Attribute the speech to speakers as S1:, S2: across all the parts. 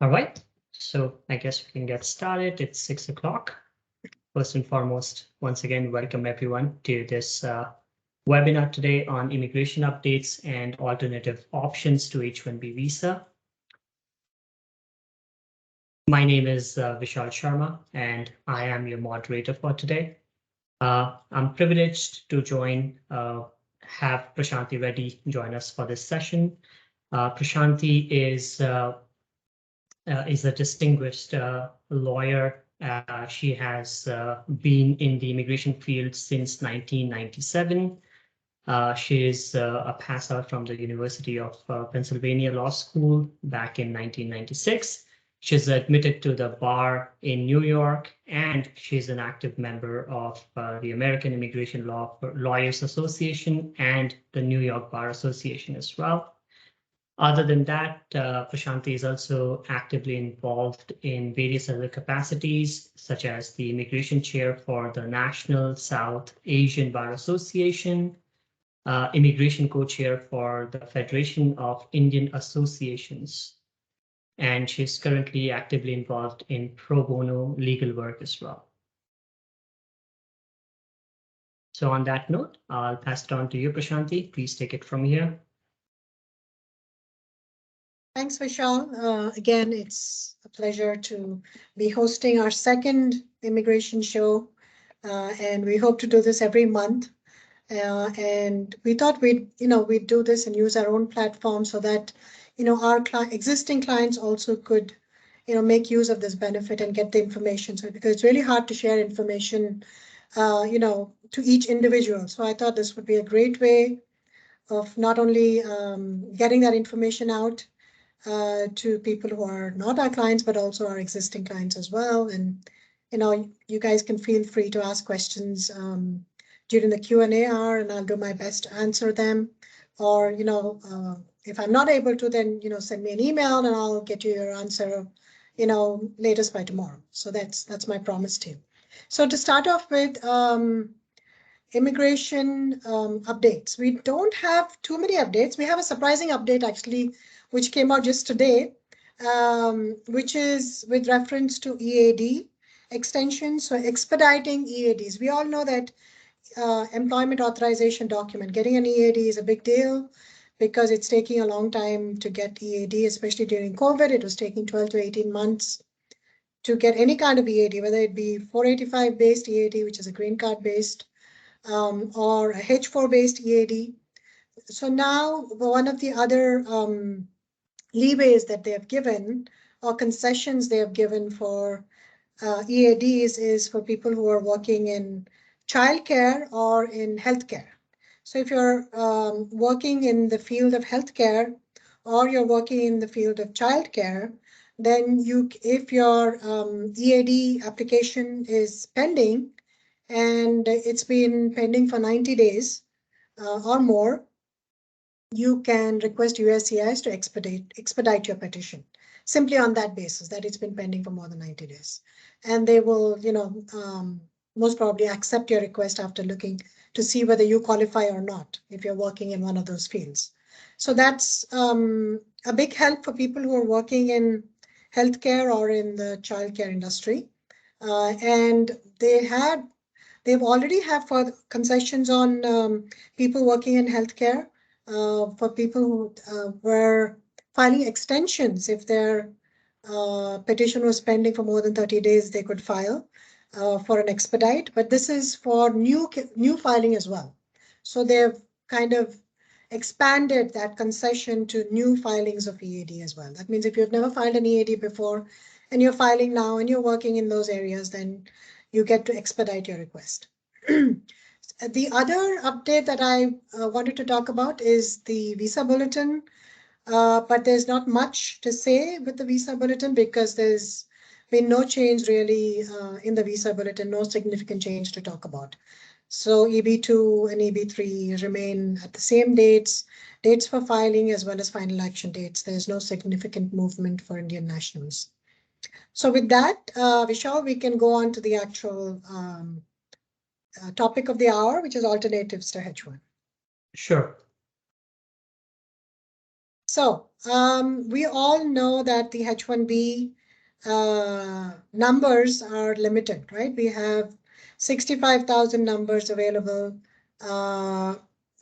S1: All right, so I guess we can get started. It's 6 o'clock. First and foremost, once again, welcome everyone to this webinar today on immigration updates and alternative options to H1B visa. My name is Vishal Sharma, and I am your moderator for today. I'm privileged to have Prashanthi Reddy join us for this session. Prashanthi is a distinguished lawyer. She has been in the immigration field since 1997. She is a pass out from the University of Pennsylvania Law School back in 1996. She's admitted to the bar in New York, and she's an active member of the American Immigration Lawyers Association and the New York Bar Association as well. Other than that, Prashanthi is also actively involved in various other capacities, such as the immigration chair for the National South Asian Bar Association, immigration co-chair for the Federation of Indian Associations, and she's currently actively involved in pro bono legal work as well. So on that note, I'll pass it on to you, Prashanthi. Please take it from here.
S2: Thanks, Vishal. Again, it's a pleasure to be hosting our second immigration show, and we hope to do this every month. And we thought we'd do this and use our own platform so that our existing clients also could make use of this benefit and get the information. So because it's really hard to share information to each individual. So I thought this would be a great way of not only getting that information out to people who are not our clients, but also our existing clients as well. And you guys can feel free to ask questions during the Q&A hour, and I'll do my best to answer them. Or if I'm not able to, then send me an email and I'll get you your answer latest by tomorrow. So that's my promise to you. So to start off with immigration updates, we don't have too many updates. We have a surprising update actually, which came out just today, which is with reference to EAD extension. So expediting EADs. We all know that employment authorization document, getting an EAD is a big deal because it's taking a long time to get EAD, especially during COVID. It was taking 12 to 18 months to get any kind of EAD, whether it be 485 based EAD, which is a green card based, or a H4 based EAD. So now one of the other leeways that they have given or concessions they have given for EADs is for people who are working in childcare or in healthcare. So if you're working in the field of healthcare or you're working in the field of childcare, then if your EAD application is pending and it's been pending for 90 days or more, you can request USCIS to expedite your petition simply on that basis that it's been pending for more than 90 days. And they will, most probably accept your request after looking to see whether you qualify or not if you're working in one of those fields. So that's a big help for people who are working in healthcare or in the childcare industry. And they've already have for concessions on people working in healthcare. For people who were filing extensions, if their petition was pending for more than 30 days, they could file for an expedite. But this is for new filing as well. So they've kind of expanded that concession to new filings of EAD as well. That means if you've never filed an EAD before and you're filing now and you're working in those areas, then you get to expedite your request. The other update that I wanted to talk about is the visa bulletin, but there's not much to say with the visa bulletin because there's been no change really in the visa bulletin, no significant change to talk about. So EB2 and EB3 remain at the same dates for filing as well as final action dates. There's no significant movement for Indian nationals. So with that, Vishal, we can go on to the actual topic of the hour, which is alternatives to H1.
S1: Sure.
S2: So we all know that the H1-B numbers are limited, right? We have 65,000 numbers available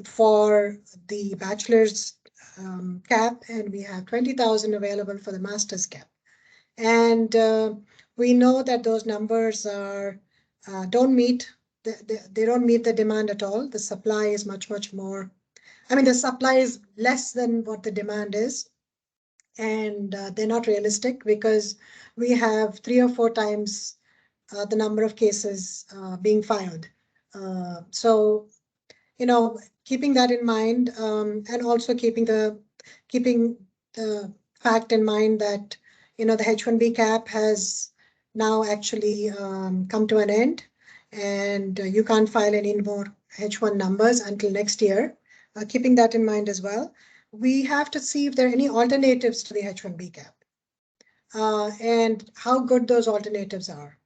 S2: for the bachelor's cap, and we have 20,000 available for the master's cap. And we know that those numbers are don't meet they don't meet the demand at all. The supply is much more. I mean, the supply is less than what the demand is, and they're not realistic because we have 3 or 4 times the number of cases being filed. So, keeping that in mind, and also keeping the fact in mind that the H1B cap has now actually come to an end, and you can't file any more H1 numbers until next year. Keeping that in mind as well, we have to see if there are any alternatives to the H1B cap, and how good those alternatives are,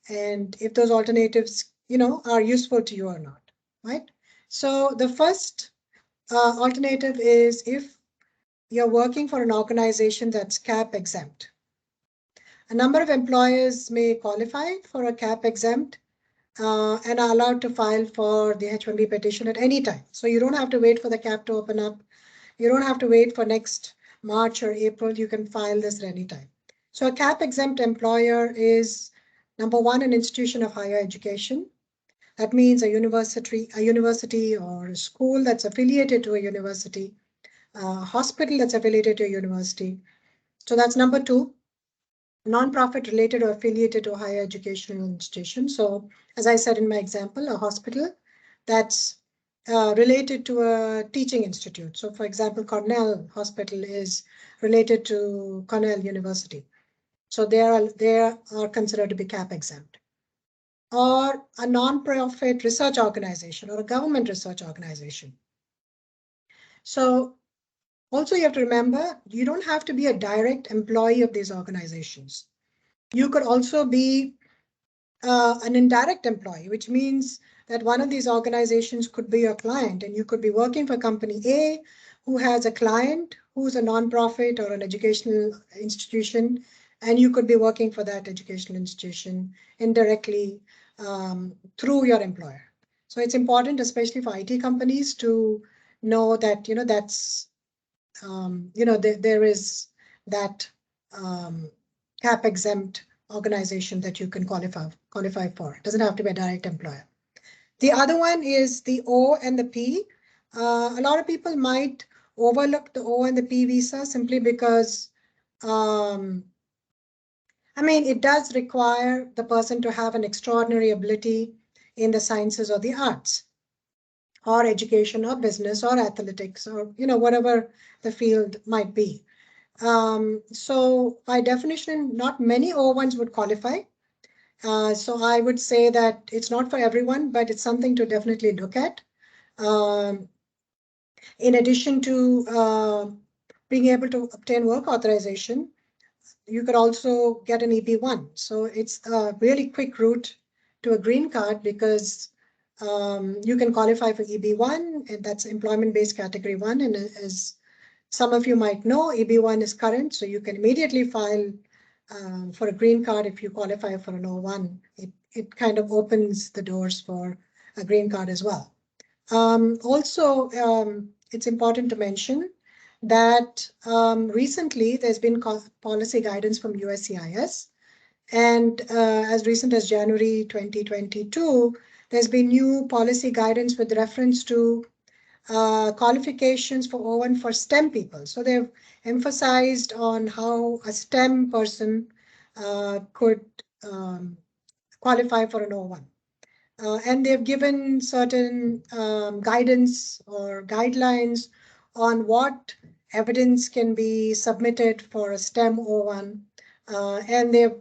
S2: and if those alternatives, are useful to you or not, right? So the first alternative is if you're working for an organization that's cap exempt. A number of employers may qualify for a cap exempt and are allowed to file for the H1B petition at any time. So you don't have to wait for the cap to open up. You don't have to wait for next March or April. You can file this at any time. So a cap exempt employer is, number one, an institution of higher education. That means a university or a school that's affiliated to a university, a hospital that's affiliated to a university. So that's number two. Non-profit related or affiliated to a higher educational institution. So as I said in my example, a hospital that's related to a teaching institute. So for example, Cornell Hospital is related to Cornell University. So they are considered to be cap exempt. Or a non-profit research organization or a government research organization. So also you have to remember, you don't have to be a direct employee of these organizations. You could also be an indirect employee, which means that one of these organizations could be your client, and you could be working for company A who has a client who's a nonprofit or an educational institution, and you could be working for that educational institution indirectly through your employer. So it's important, especially for IT companies, to know that that's there is that cap exempt organization that you can qualify for. It doesn't have to be a direct employer. The other one is the O and the P. A lot of people might overlook the O and the P visa simply because it does require the person to have an extraordinary ability in the sciences or the arts, or education or business or athletics, or whatever the field might be. So by definition, not many O1s would qualify. So I would say that it's not for everyone, but it's something to definitely look at. In addition to being able to obtain work authorization, you could also get an EB1. So it's a really quick route to a green card, because you can qualify for EB1, and that's employment-based category 1. And as some of you might know, EB1 is current, so you can immediately file for a green card if you qualify for an O1. It kind of opens the doors for a green card as well. Also, it's important to mention that recently there's been policy guidance from USCIS, and as recent as January 2022, there's been new policy guidance with reference to qualifications for O1 for STEM people. So they've emphasized on how a STEM person could qualify for an O1. And they've given certain guidance or guidelines on what evidence can be submitted for a STEM O1. And they've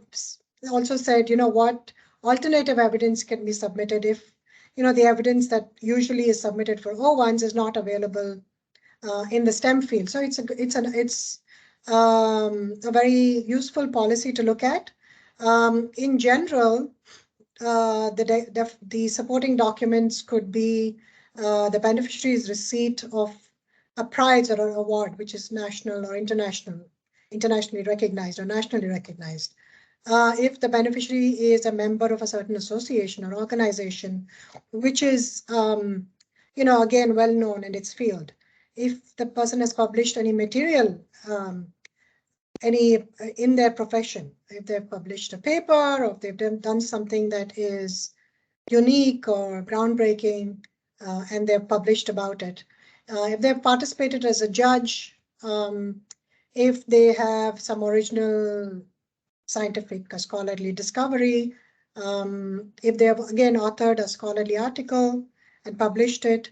S2: also said, what alternative evidence can be submitted if, the evidence that usually is submitted for O1s is not available in the STEM field. So it's a very useful policy to look at. In general, the supporting documents could be the beneficiary's receipt of a prize or an award, which is national or internationally recognized or nationally recognized. If the beneficiary is a member of a certain association or organization, which is, again, well known in its field. If the person has published any material, in their profession, if they've published a paper or if they've done something that is unique or groundbreaking, and they've published about it. If they've participated as a judge, if they have some original scientific scholarly discovery, if they have again authored a scholarly article and published it,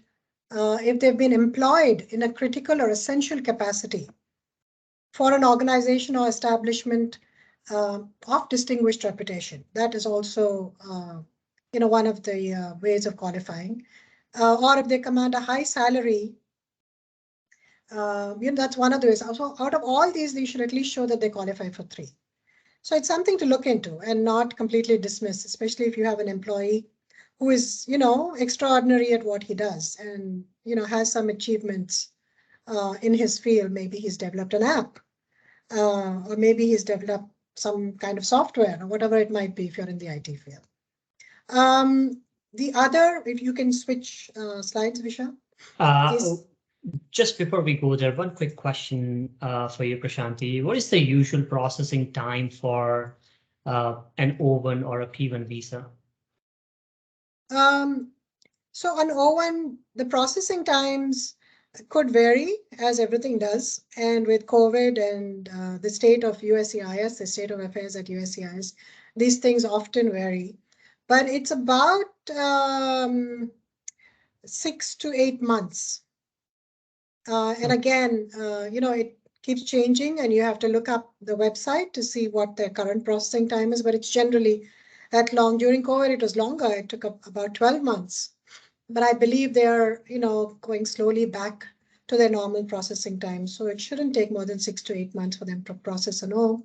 S2: if they've been employed in a critical or essential capacity for an organization or establishment of distinguished reputation. That is also one of the ways of qualifying. Or if they command a high salary, that's one of the ways. Also, out of all these, they should at least show that they qualify for 3. So it's something to look into and not completely dismiss, especially if you have an employee who is, extraordinary at what he does and, has some achievements in his field. Maybe he's developed an app, or maybe he's developed some kind of software or whatever it might be if you're in the IT field. The other, if you can switch slides, Visha.
S1: Just before we go there, one quick question for you, Prashanthi. What is the usual processing time for an O1 or a P1 visa?
S2: So on O1, the processing times could vary, as everything does. And with COVID and the state of USCIS, the state of affairs at USCIS, these things often vary. But it's about 6 to 8 months. And again, it keeps changing and you have to look up the website to see what their current processing time is, but it's generally that long. During COVID, it was longer. It took about 12 months. But I believe they're, going slowly back to their normal processing time. So it shouldn't take more than 6 to 8 months for them to process an O.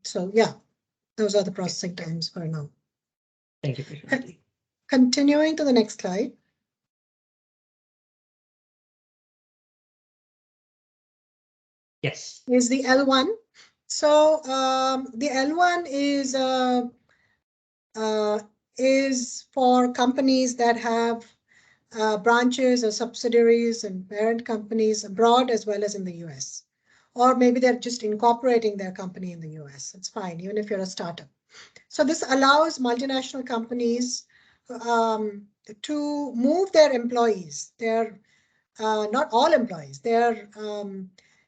S2: So yeah, those are the processing times for now.
S1: Thank you, Prashanthi.
S2: Continuing to the next slide.
S1: Yes.
S2: Is the L1. So the L1 is for companies that have branches or subsidiaries and parent companies abroad as well as in the US. Or maybe they're just incorporating their company in the US. It's fine, even if you're a startup. So this allows multinational companies to move their employees. They're not all employees.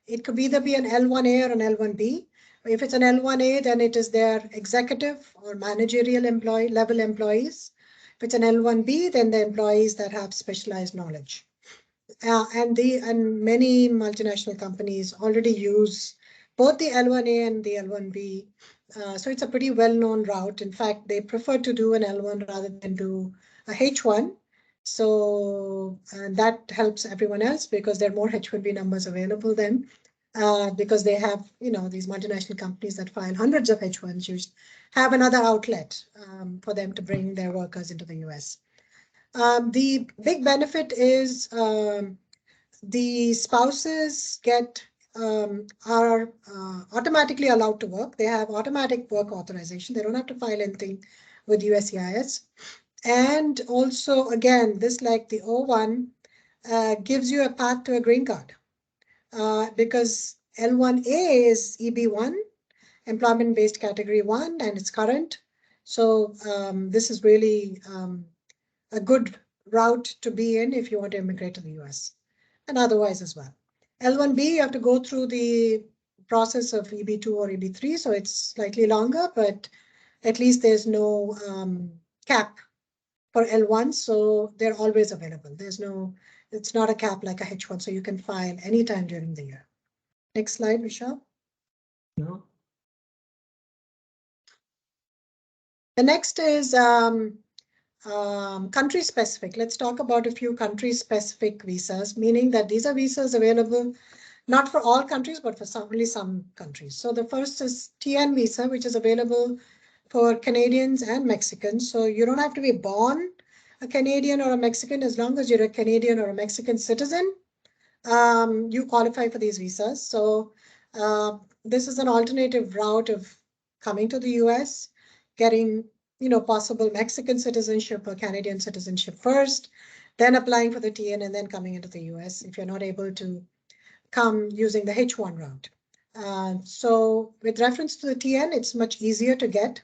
S2: It could either be an L1A or an L1B. If it's an L1A, then it is their executive or managerial level employees. If it's an L1B, then the employees that have specialized knowledge. And many multinational companies already use both the L1A and the L1B. So it's a pretty well-known route. In fact, they prefer to do an L1 rather than do a H1. So that helps everyone else because there are more H1B numbers available then, because they have, these multinational companies that file hundreds of H1s just have another outlet for them to bring their workers into the US. The big benefit is the spouses are automatically allowed to work. They have automatic work authorization. They don't have to file anything with USCIS. And also, again, this, like the O1, gives you a path to a green card because L1A is EB1, employment-based category 1, and it's current. So this is really a good route to be in if you want to immigrate to the US, and otherwise as well. L1B, you have to go through the process of EB2 or EB3, so it's slightly longer, but at least there's no cap for L1, so they're always available. It's not a cap like a H1, so you can file anytime during the year. Next slide, Vishal.
S1: No.
S2: The next is country specific. Let's talk about a few country specific visas, meaning that these are visas available not for all countries, but for only some countries. So the first is TN visa, which is available for Canadians and Mexicans. So you don't have to be born a Canadian or a Mexican as long as you're a Canadian or a Mexican citizen. you qualify for these visas. So this is an alternative route of coming to the US, getting possible Mexican citizenship or Canadian citizenship first, then applying for the TN and then coming into the US if you're not able to come using the H1 route. So with reference to the TN, it's much easier to get.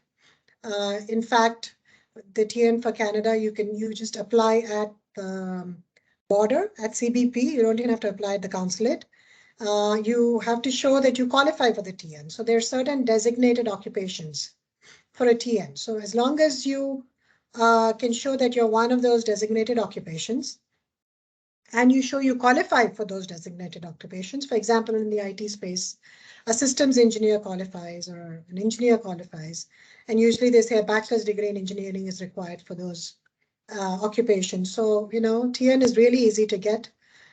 S2: In fact, the TN for Canada, you just apply at the border at CBP. You don't even have to apply at the consulate. You have to show that you qualify for the TN. So there are certain designated occupations for a TN. So as long as you can show that you're one of those designated occupations, and you show you qualify for those designated occupations. For example, in the IT space, a systems engineer qualifies or an engineer qualifies. And usually they say a bachelor's degree in engineering is required for those occupations. So, TN is really easy to get.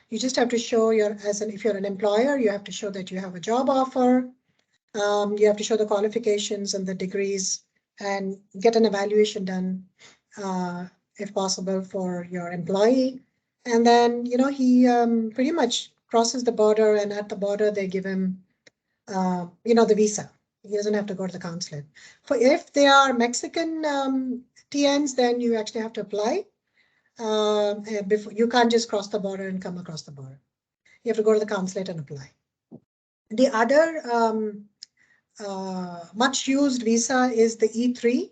S2: You just have to show if you're an employer, you have to show that you have a job offer. You have to show the qualifications and the degrees and get an evaluation done, if possible, for your employee. And then, he pretty much crosses the border, and at the border, they give him, the visa. He doesn't have to go to the consulate. If they are Mexican TNs, then you actually have to apply. Before you can't just cross the border and come across the border. You have to go to the consulate and apply. The other much used visa is the E3,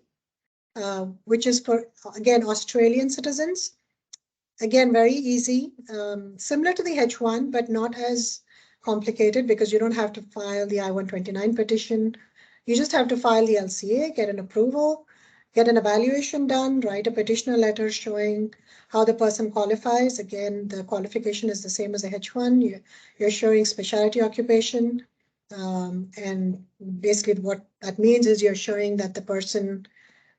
S2: which is for, again, Australian citizens. Again, very easy, similar to the H1, but not as complicated because you don't have to file the I-129 petition. You just have to file the LCA, get an approval, get an evaluation done, write a petitioner letter showing how the person qualifies. Again, the qualification is the same as a H1. You're showing specialty occupation. And basically what that means is you're showing that the person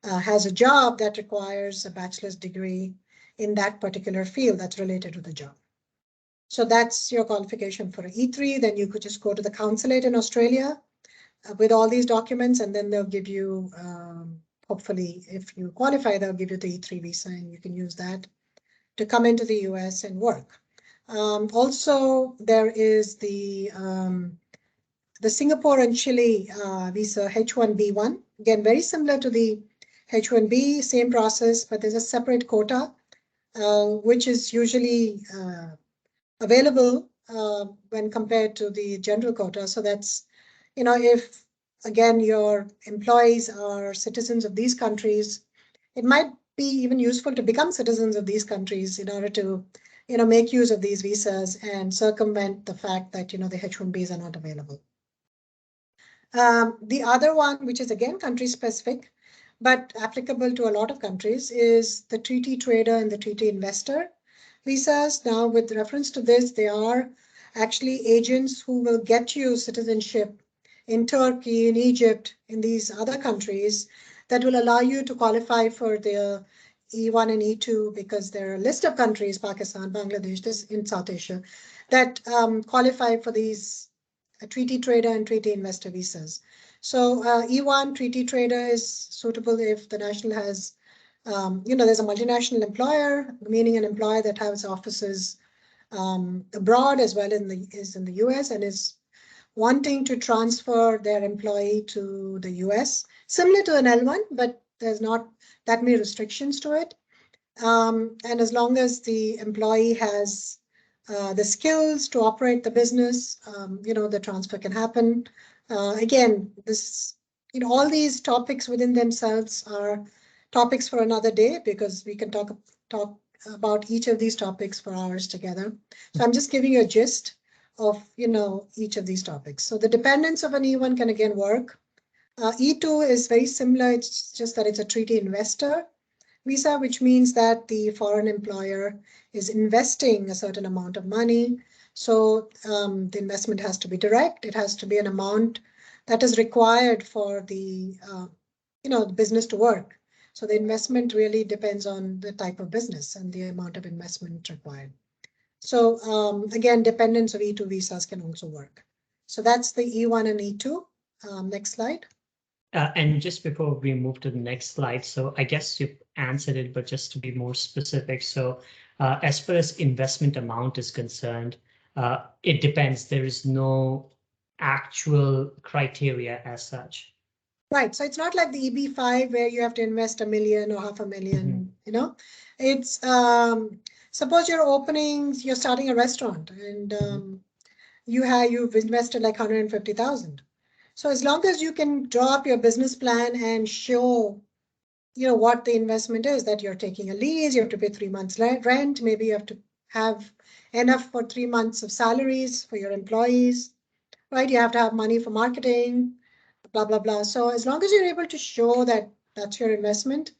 S2: has a job that requires a bachelor's degree in that particular field that's related to the job. So that's your qualification for an E3. Then you could just go to the consulate in Australia with all these documents, and then they'll give you, hopefully, if you qualify, they'll give you the E3 visa, and you can use that to come into the US and work. Also, there is the Singapore and Chile visa, H1B1. Again, very similar to the H1B, same process, but there's a separate quota, which is usually available when compared to the general quota. So that's, if, again, your employees are citizens of these countries, it might be even useful to become citizens of these countries in order to, make use of these visas and circumvent the fact that, the H1Bs are not available. The other one, which is again country specific, but applicable to a lot of countries, is the treaty trader and the treaty investor visas. Now, with reference to this, they are actually agents who will get you citizenship in Turkey, in Egypt, in these other countries that will allow you to qualify for the E1 and E2, because there are a list of countries, Pakistan, Bangladesh, this in South Asia, that qualify for these treaty trader and treaty investor visas. So E1 treaty trader is suitable if the national has, there's a multinational employer, meaning an employer that has offices abroad as well is in the US and is wanting to transfer their employee to the US, similar to an L1, but there's not that many restrictions to it. And as long as the employee has the skills to operate the business, the transfer can happen. Again, all these topics within themselves are topics for another day, because we can talk about each of these topics for hours together. So I'm just giving you a gist of, each of these topics. So the dependence of an E1 can again work. E2 is very similar. It's just that it's a treaty investor visa, which means that the foreign employer is investing a certain amount of money. So the investment has to be direct. It has to be an amount that is required for the, the business to work. So the investment really depends on the type of business and the amount of investment required. So again, dependence of E2 visas can also work. So that's the E1 and E2. Next slide.
S1: And just before we move to the next slide, so I guess you answered it, but just to be more specific. So as far as investment amount is concerned, it depends. There is no actual criteria as such.
S2: Right. So it's not like the EB5 where you have to invest $1 million or $500,000, you know, it's suppose you're starting a restaurant and you've invested like 150,000. So as long as you can draw up your business plan and show, what the investment is, that you're taking a lease, you have to pay 3 months rent, maybe you have to have enough for 3 months of salaries for your employees, right? You have to have money for marketing, blah, blah, blah. So as long as you're able to show that that's your investment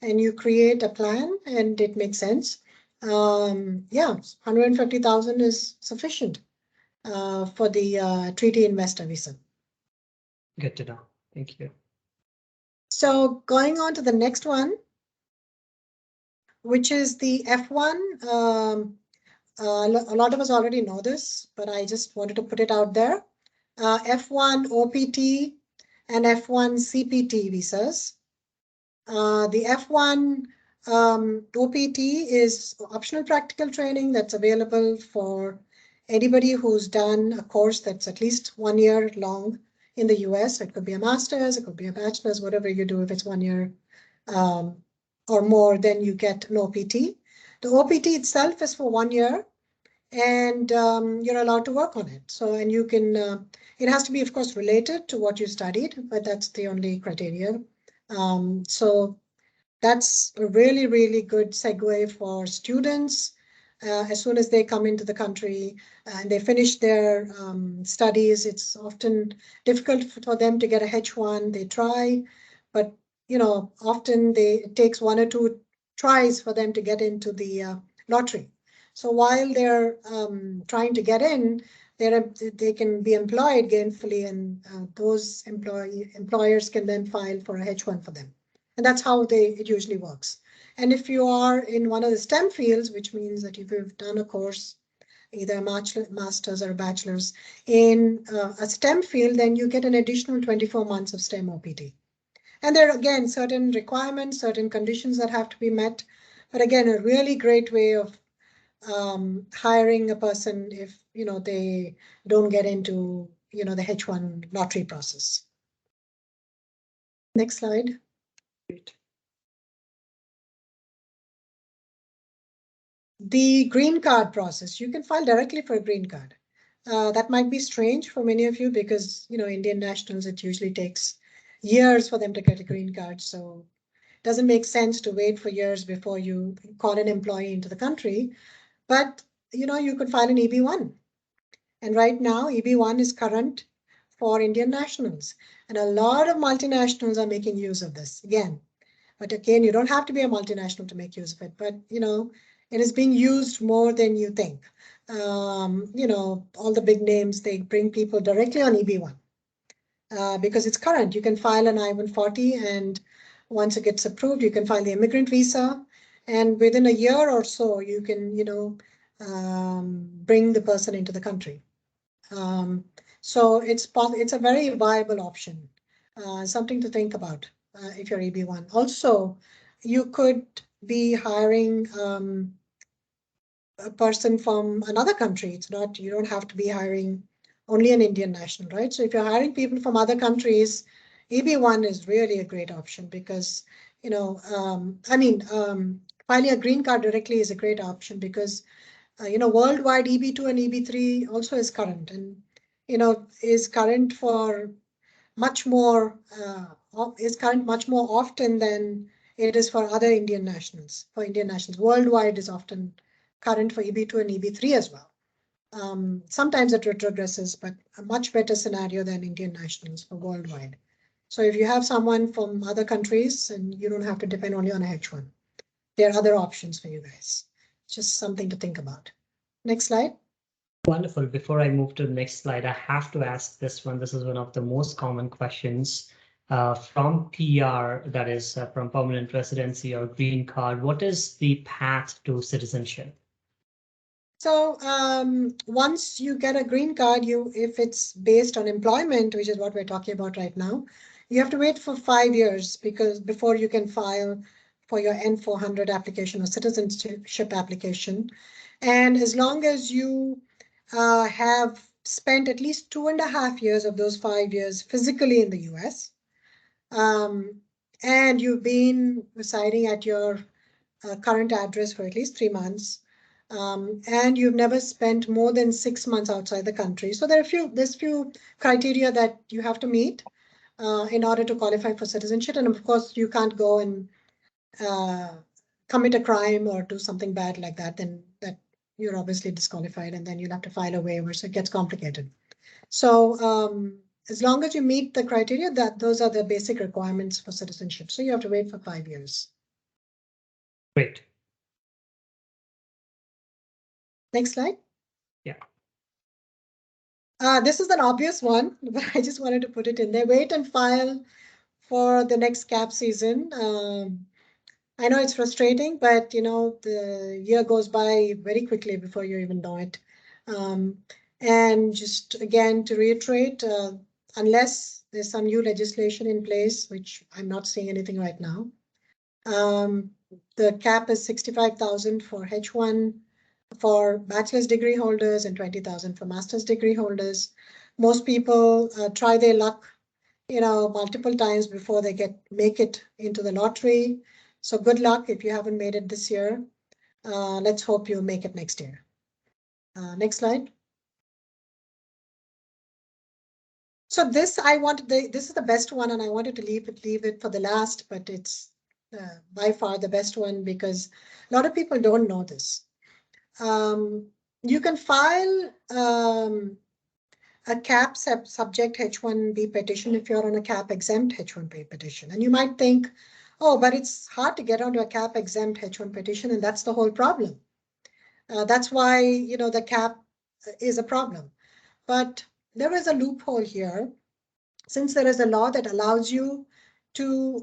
S2: and you create a plan and it makes sense, yeah, 150,000 is sufficient for the treaty investor visa.
S1: Good to know. Thank you.
S2: So going on to the next one, which is the F1. A lot of us already know this, but I just wanted to put it out there. F1 OPT and F1 CPT visas. The F1 OPT is optional practical training that's available for anybody who's done a course that's at least 1 year long in the US. It could be a master's, it could be a bachelor's, whatever you do. If it's 1 year or more, then you get an OPT. The OPT itself is for 1 year, and you're allowed to work on it. So, and you can, it has to be, of course, related to what you studied, but that's the only criteria. So that's a really, really good segue for students. As soon as they come into the country and they finish their studies, it's often difficult for them to get a H1. They try, but often it takes 1 or 2 tries for them to get into the lottery. So while they're trying to get in, they can be employed gainfully, and those employers can then file for a H1 for them. And that's how it usually works. And if you are in one of the STEM fields, which means that if you've done a course, either a master's or a bachelor's in a STEM field, then you get an additional 24 months of STEM OPT. And there are, again, certain requirements, certain conditions that have to be met. But again, a really great way of hiring a person if, they don't get into, the H1 lottery process. Next slide.
S1: Great.
S2: The green card process, you can file directly for a green card. That might be strange for many of you because, Indian nationals, it usually takes years for them to get a green card. So it doesn't make sense to wait for years before you call an employee into the country. But, you could file an EB1. And right now, EB1 is current for Indian nationals. And a lot of multinationals are making use of this again. But again, you don't have to be a multinational to make use of it. But, it is being used more than you think. All the big names, they bring people directly on EB1 because it's current. You can file an I-140, and once it gets approved, you can file the immigrant visa. And within a year or so, you can, bring the person into the country. So it's a very viable option, something to think about if you're EB1. Also, you could be hiring a person from another country. You don't have to be hiring only an Indian national, right? So if you're hiring people from other countries, EB1 is really a great option because, filing a green card directly is a great option because, worldwide EB2 and EB3 also is current and, is current for much more, much more often than it is for other Indian nationals. For Indian nationals, worldwide is often current for EB2 and EB3 as well. Sometimes it retrogresses, but a much better scenario than Indian nationals for worldwide. So if you have someone from other countries, and you don't have to depend only on a H1, there are other options for you guys. Just something to think about. Next slide.
S1: Wonderful. Before I move to the next slide, I have to ask this one. This is one of the most common questions from PR, that is from permanent residency or green card. What is the path to citizenship?
S2: So once you get a green card, if it's based on employment, which is what we're talking about right now, you have to wait for 5 years before you can file for your N400 application or citizenship application. And as long as you have spent at least 2.5 years of those 5 years physically in the US. And you've been residing at your current address for at least 3 months. And you've never spent more than 6 months outside the country. So there's few criteria that you have to meet in order to qualify for citizenship. And of course, you can't go and commit a crime or do something bad like that, then that you're obviously disqualified, and then you'll have to file a waiver. So it gets complicated. So as long as you meet the criteria, those are the basic requirements for citizenship. So you have to wait for 5 years.
S1: Great.
S2: Next slide.
S1: Yeah.
S2: This is an obvious one, but I just wanted to put it in there. Wait and file for the next CAP season. I know it's frustrating, but the year goes by very quickly before you even know it. And just again, to reiterate, unless there's some new legislation in place, which I'm not seeing anything right now, the cap is 65,000 for H1 for bachelor's degree holders and 20,000 for master's degree holders. Most people try their luck, multiple times before they make it into the lottery. So good luck if you haven't made it this year. Let's hope you make it next year. Next slide. So this is the best one, and I wanted to leave it for the last, but it's by far the best one because a lot of people don't know this. You can file a CAP subject H1-B petition if you're on a CAP exempt H1-B petition. And you might think, oh, but it's hard to get onto a CAP exempt H1 petition, and that's the whole problem. That's why, the CAP is a problem. But there is a loophole here. Since there is a law that allows you to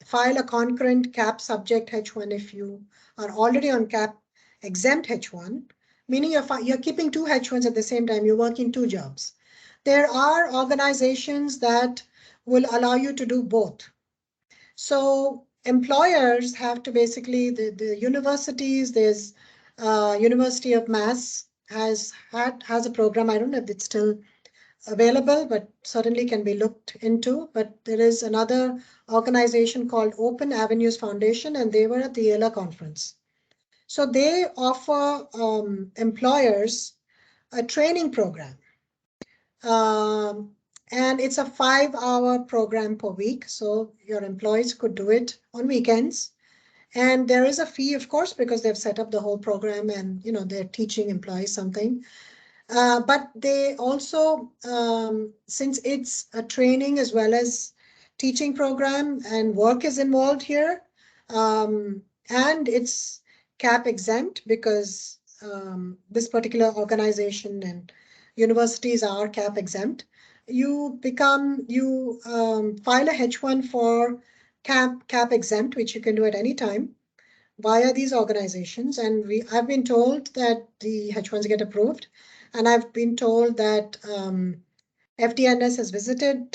S2: file a concurrent CAP subject H1 if you are already on CAP exempt H1, meaning you're keeping 2 H1s at the same time, you're working 2 jobs. There are organizations that will allow you to do both. So employers have to basically, the universities, there's University of Mass has a program. I don't know if it's still available, but certainly can be looked into. But there is another organization called Open Avenues Foundation, and they were at the ELA conference. So they offer employers a training program. And it's a 5-hour program per week. So your employees could do it on weekends. And there is a fee, of course, because they've set up the whole program and they're teaching employees something. But they also, since it's a training as well as teaching program and work is involved here, and it's CAP exempt because this particular organization and universities are CAP exempt, you file a H1 for CAP exempt, which you can do at any time via these organizations. And I've been told that the H1s get approved. And I've been told that FDNS has visited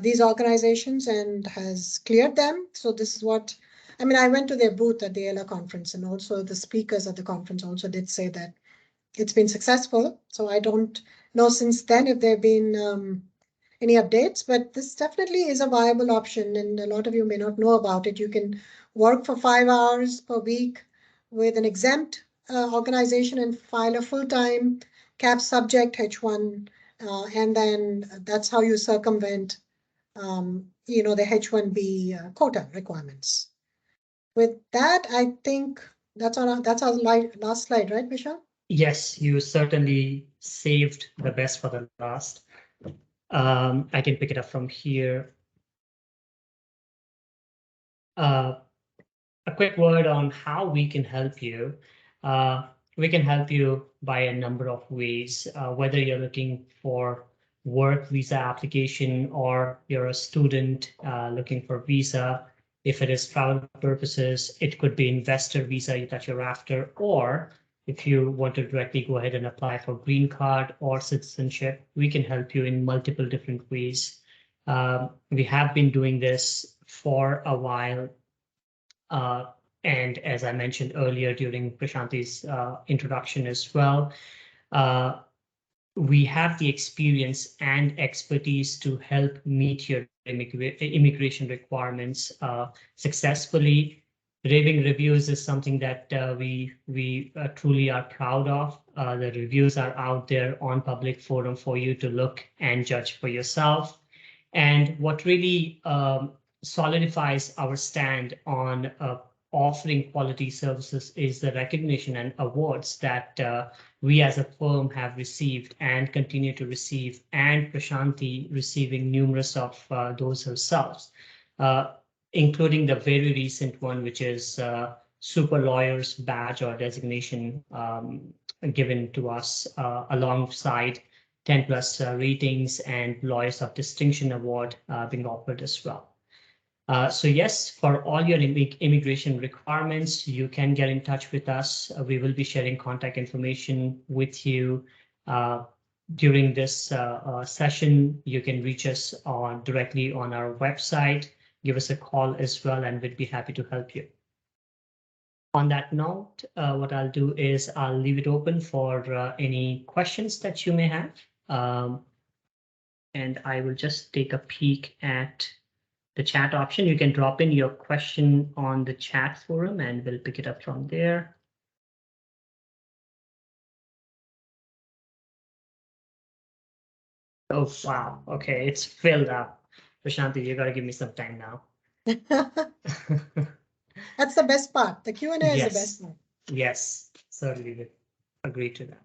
S2: these organizations and has cleared them. So this is what, I went to their booth at the ELA conference, and also the speakers at the conference also did say that it's been successful. So I don't know since then if there have been any updates, but this definitely is a viable option, and a lot of you may not know about it. You can work for 5 hours per week with an exempt organization and file a full-time CAP subject H1, and then that's how you circumvent, the H1B quota requirements. With that, I think that's our last slide, right, Michelle?
S1: Yes, you certainly saved the best for the last. I can pick it up from here. A quick word on how we can help you. We can help you by a number of ways, whether you're looking for work visa application or you're a student looking for visa. If it is travel purposes, it could be investor visa that you're after, or if you want to directly go ahead and apply for green card or citizenship, we can help you in multiple different ways. We have been doing this for a while. And as I mentioned earlier during Prashanthi's introduction as well, we have the experience and expertise to help meet your immigration requirements successfully. Raving reviews is something that we truly are proud of. The reviews are out there on public forum for you to look and judge for yourself. And what really solidifies our stand on offering quality services is the recognition and awards that we as a firm have received and continue to receive, and Prashanthi receiving numerous of those herself, including the very recent one, which is Super Lawyers Badge or designation given to us alongside 10 plus ratings and Lawyers of Distinction Award being offered as well. So yes, for all your immigration requirements, you can get in touch with us. We will be sharing contact information with you during this session. You can reach us directly on our website, give us a call as well, and we'd be happy to help you. On that note, what I'll do is I'll leave it open for any questions that you may have. And I will just take a peek at the chat option. You can drop in your question on the chat forum and we'll pick it up from there. Oh, wow. Okay, it's filled up. Prashanthi, you got to give me some time now.
S2: That's the best part. The Q&A is the best part.
S1: Yes, certainly would agree to that.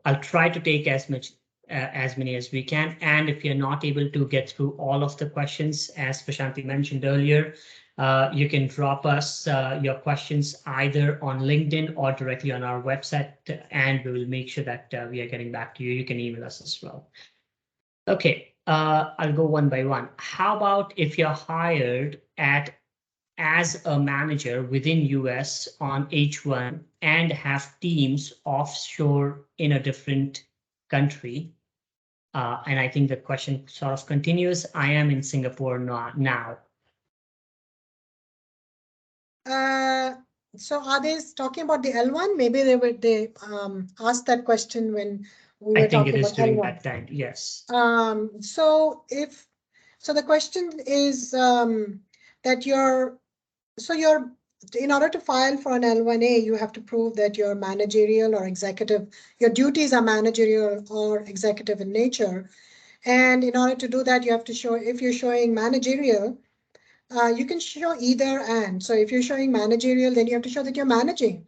S1: I'll try to take as many as we can. And if you're not able to get through all of the questions, as Prashanthi mentioned earlier, you can drop us your questions either on LinkedIn or directly on our website, and we will make sure that we are getting back to you. You can email us as well. Okay, I'll go one by one. How about if you're hired as a manager within US on H1 and have teams offshore in a different country? And I think the question sort of continues. I am in Singapore now.
S2: So are they talking about the L1? Maybe they asked that question when we were talking about L1. I think it is during that time, yes. So the question is that in order to file for an L1A, you have to prove that you're managerial or executive, your duties are managerial or executive in nature. And in order to do that, you have to show, if you're showing managerial, you can show either and. So if you're showing managerial, then you have to show that you're managing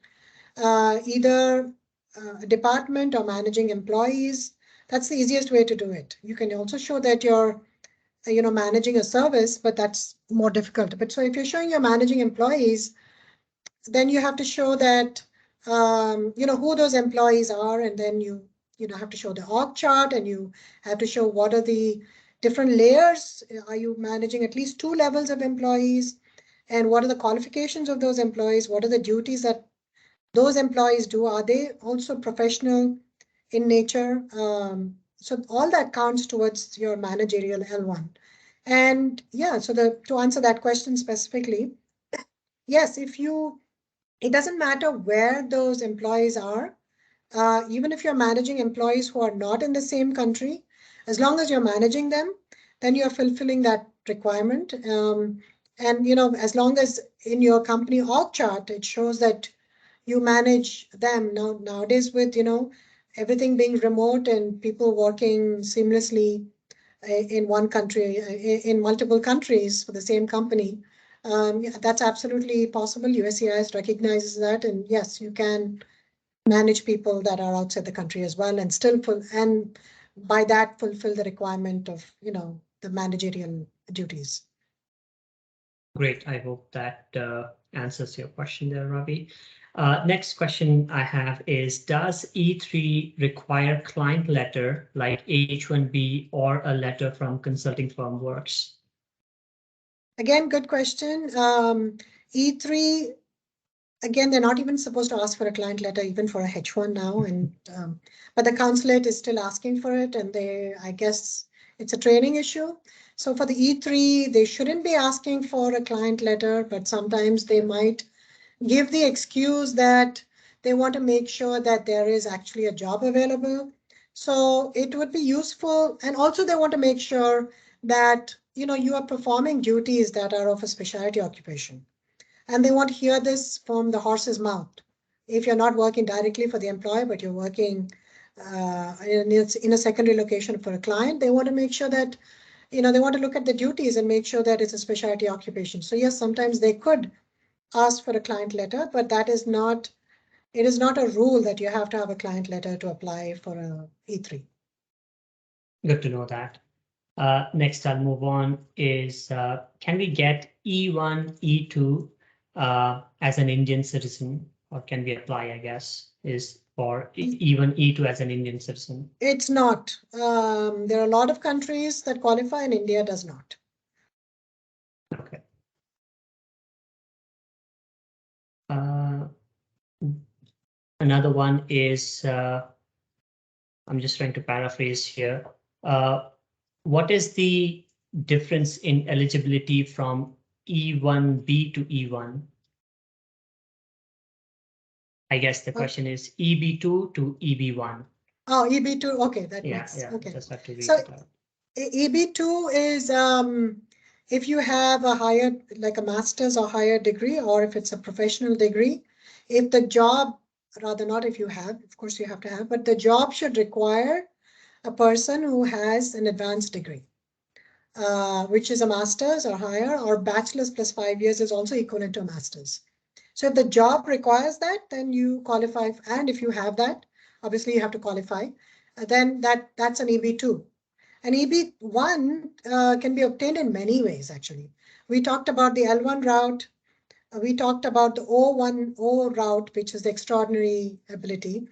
S2: either a department or managing employees. That's the easiest way to do it. You can also show that you're managing a service, but that's more difficult. But so if you're showing you're managing employees, then you have to show that, who those employees are, and then you have to show the org chart, and you have to show what are the different layers. Are you managing at least 2 levels of employees? And what are the qualifications of those employees? What are the duties that those employees do? Are they also professional in nature? So all that counts towards your managerial L1. And yeah, so to answer that question specifically, yes, it doesn't matter where those employees are, even if you're managing employees who are not in the same country, as long as you're managing them, then you're fulfilling that requirement. And as long as in your company org chart, it shows that you manage them. Nowadays with everything being remote and people working seamlessly in one country, in multiple countries for the same company, that's absolutely possible. USCIS recognizes that, and yes, you can manage people that are outside the country as well, and still by that fulfill the requirement of the managerial duties.
S1: Great. I hope that answers your question there, Ravi. Next question I have is, does E3 require client letter like H1-B or a letter from consulting firm works?
S2: Again, good question. E3, again, they're not even supposed to ask for a client letter even for a H1 now, and but the consulate is still asking for it, and I guess It's a training issue. So for the E3, they shouldn't be asking for a client letter, but sometimes they might give the excuse that they want to make sure that there is actually a job available. So it would be useful. And also they want to make sure that, you are performing duties that are of a specialty occupation. And they want to hear this from the horse's mouth. If you're not working directly for the employer, but you're working in a secondary location for a client, they want to make sure that, they want to look at the duties and make sure that it's a specialty occupation. So yes, sometimes they could ask for a client letter, but it is not a rule that you have to have a client letter to apply for a E3.
S1: Good to know that. Next, I'll move on is, can we get E1, E2 as an Indian citizen, or can we apply, I guess, is for even E2 as an Indian citizen?
S2: It's not. There are a lot of countries that qualify and India does not.
S1: Okay. Another one is, I'm just trying to paraphrase here. What is the difference in eligibility from E1B to E1? I guess the question is EB2 to EB1.
S2: Oh, EB2. Okay, that makes okay.
S1: Just have to read
S2: so
S1: it out.
S2: EB2 is if you have a higher, like a master's or higher degree, or if it's a professional degree, if the job, rather not if you have, of course you have to have, but the job should require a person who has an advanced degree, which is a master's or higher, or bachelor's plus 5 years is also equivalent to a master's. So if the job requires that, then you qualify. And if you have that, obviously you have to qualify. Then that's an EB2. An EB1 can be obtained in many ways, actually. We talked about the L1 route. We talked about the O1O route, which is the extraordinary ability,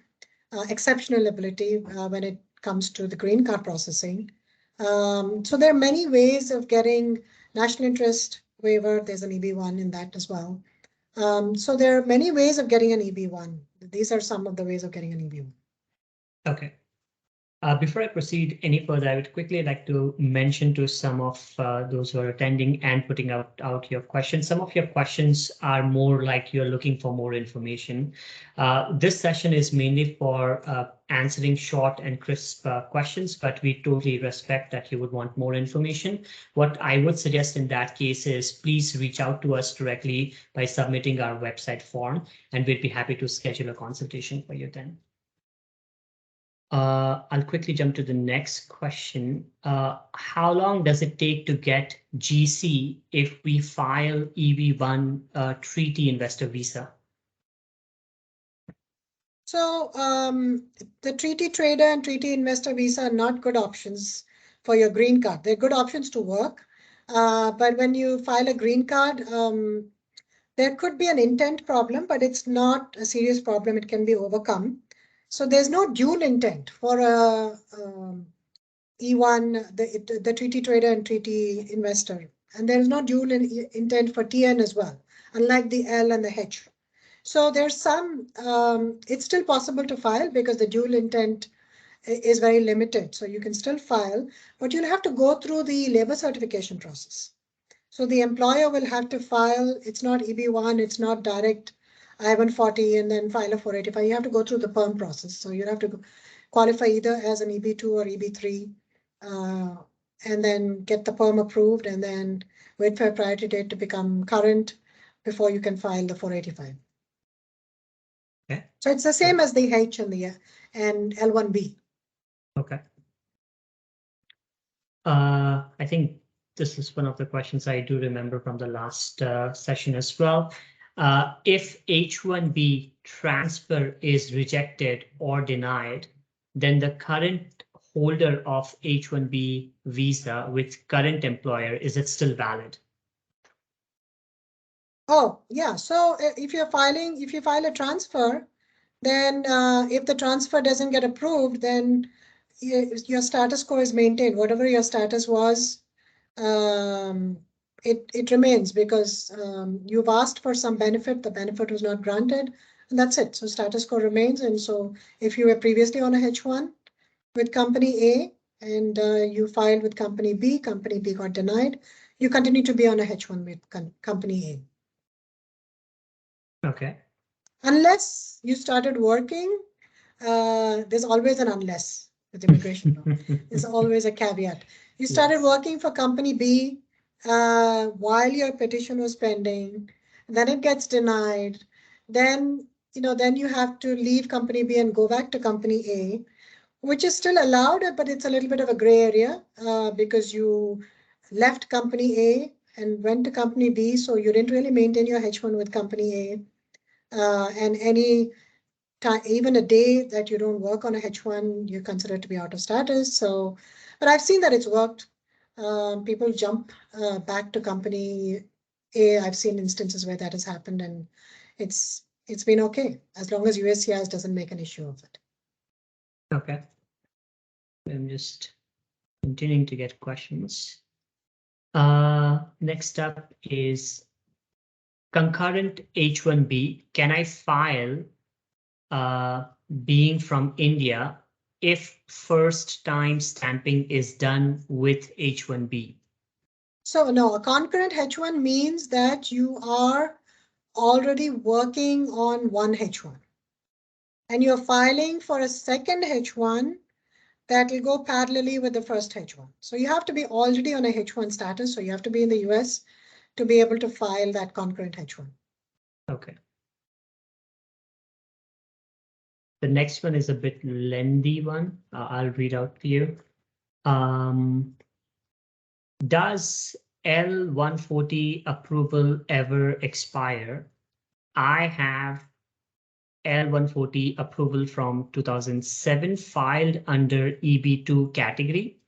S2: exceptional ability when it comes to the green card processing. So there are many ways of getting national interest waiver. There's an EB1 in that as well. So there are many ways of getting an EB1. These are some of the ways of getting an EB1.
S1: Okay. Before I proceed any further, I would quickly like to mention to some of those who are attending and putting out your questions. Some of your questions are more like you're looking for more information. This session is mainly for answering short and crisp questions, but we totally respect that you would want more information. What I would suggest in that case is please reach out to us directly by submitting our website form, and we'd be happy to schedule a consultation for you then. I'll quickly jump to the next question. How long does it take to get GC if we file EB1 treaty investor visa?
S2: So the treaty trader and treaty investor visa are not good options for your green card. They're good options to work. But when you file a green card, there could be an intent problem, but it's not a serious problem. It can be overcome. So there's no dual intent for a E1, the treaty trader and treaty investor. And there's no dual intent for TN as well, unlike the L and the H. So there's some, it's still possible to file because the dual intent is very limited. So you can still file, but you'll have to go through the labor certification process. So the employer will have to file, it's not EB1, it's not direct I-140 and then file a 485. You have to go through the PERM process. So you have to qualify either as an EB2 or EB3 and then get the PERM approved and then wait for a priority date to become current before you can file the 485.
S1: Okay.
S2: So it's the same as the H and L1B.
S1: Okay. I think this is one of the questions I do remember from the last session as well. If H1B transfer is rejected or denied, then the current holder of H1B visa with current employer, is it still valid?
S2: Oh, yeah. So if you file a transfer, then if the transfer doesn't get approved, then your status quo is maintained. Whatever your status was, it remains because you've asked for some benefit, the benefit was not granted, and that's it. So status quo remains. And so if you were previously on a H1 with company A and you filed with company B got denied, you continue to be on a H1 with company
S1: A. Okay.
S2: Unless you started working, there's always an unless with immigration law. There's always a caveat. You started working for company B while your petition was pending, then it gets denied, then then you have to leave company B and go back to company A, which is still allowed, but it's a little bit of a gray area because you left company A and went to company B, so you didn't really maintain your H1 with company A. And any time, even a day that you don't work on a H1, you consider it to be out of status. So, but I've seen that it's worked. People jump back to company A. I've seen instances where that has happened, and it's been okay as long as USCIS doesn't make an issue of it.
S1: Okay. I'm just continuing to get questions. Next up is concurrent H1B. Can I file being from India if first time stamping is done with H1B?
S2: So no, a concurrent H1 means that you are already working on one H1 and you're filing for a second H1 that will go parallelly with the first H1. So you have to be already on a H1 status. So you have to be in the US to be able to file that concurrent H1.
S1: Okay. The next one is a bit lengthy one. I'll read out for you. Does L140 approval ever expire? I have L140 approval from 2007 filed under EB2 category.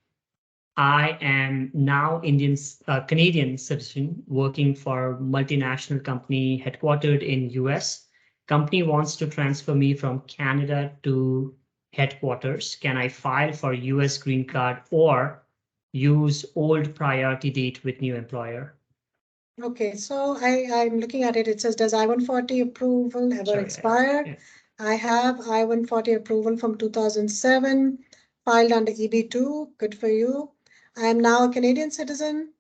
S1: I am now Canadian citizen working for multinational company headquartered in US. Company wants to transfer me from Canada to headquarters. Can I file for US green card or use old priority date with new employer?
S2: Okay, so I'm looking at it. It says, does I-140 approval ever expire? Yeah. I have I-140 approval from 2007, filed under EB2. Good for you. I am now a Canadian citizen,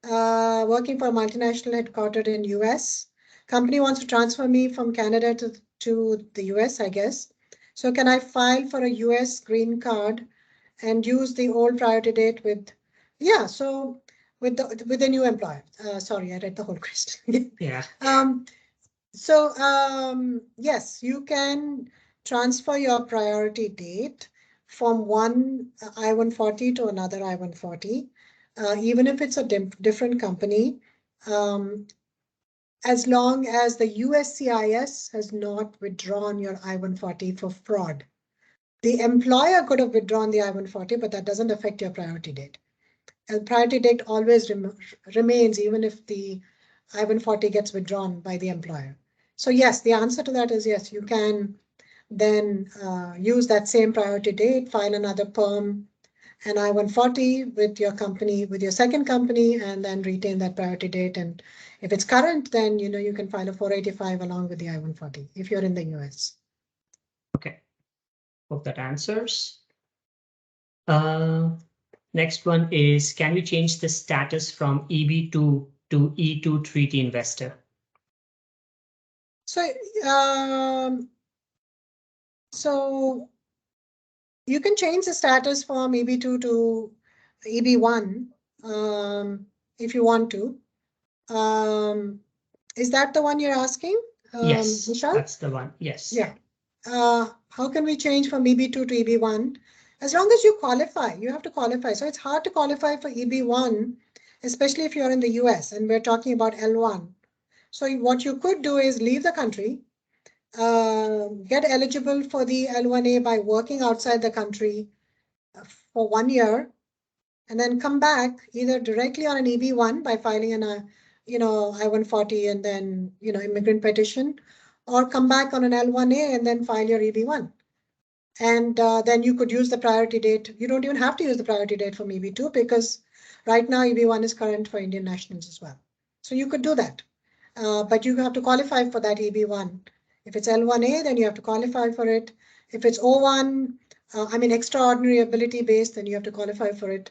S2: working for a multinational headquartered in US. Company wants to transfer me from Canada to the US, I guess. So can I file for a US green card and use the old priority date with, yeah, so with the new employer. Sorry, I read the whole question.
S1: Yeah.
S2: Yes, you can transfer your priority date from one I-140 to another I-140, even if it's a different company, as long as the USCIS has not withdrawn your I-140 for fraud. The employer could have withdrawn the I-140, but that doesn't affect your priority date. And priority date always remains even if the I-140 gets withdrawn by the employer. So yes, the answer to that is yes, you can then use that same priority date, file another perm and I-140 with your company, with your second company, and then retain that priority date. And if it's current, then you can file a 485 along with the I-140 if you're in the US.
S1: Okay, hope that answers. Next one is, can we change the status from EB2 to E2 treaty investor?
S2: So you can change the status from EB2 to EB1 if you want to. Is that the one you're asking?
S1: Yes,
S2: Vishal?
S1: that's the one. Yes.
S2: Yeah. How can we change from EB2 to EB1? As long as you qualify, you have to qualify. So it's hard to qualify for EB1, especially if you're in the US and we're talking about L1. So what you could do is leave the country, get eligible for the L1A by working outside the country for 1 year, and then come back either directly on an EB1 by filing an I-140 and then immigrant petition, or come back on an L1A and then file your EB1. And then you could use the priority date. You don't even have to use the priority date from EB2 because right now EB1 is current for Indian nationals as well. So you could do that. But you have to qualify for that EB1. If it's L1A, then you have to qualify for it. If it's O1 I mean, extraordinary ability based, then you have to qualify for it.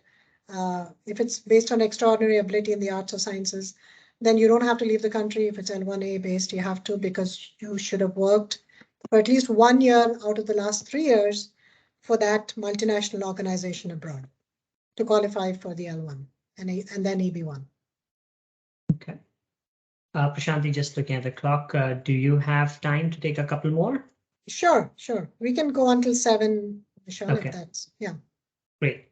S2: If it's based on extraordinary ability in the arts or sciences, then you don't have to leave the country. If it's L1A based, you have to, because you should have worked for at least 1 year out of the last 3 years for that multinational organization abroad to qualify for the L1 and then EB1.
S1: Okay. Prashanthi, just looking at the clock, do you have time to take a couple more?
S2: Sure. We can go until 7, Vishal,
S1: Okay.
S2: if that's, yeah.
S1: Great.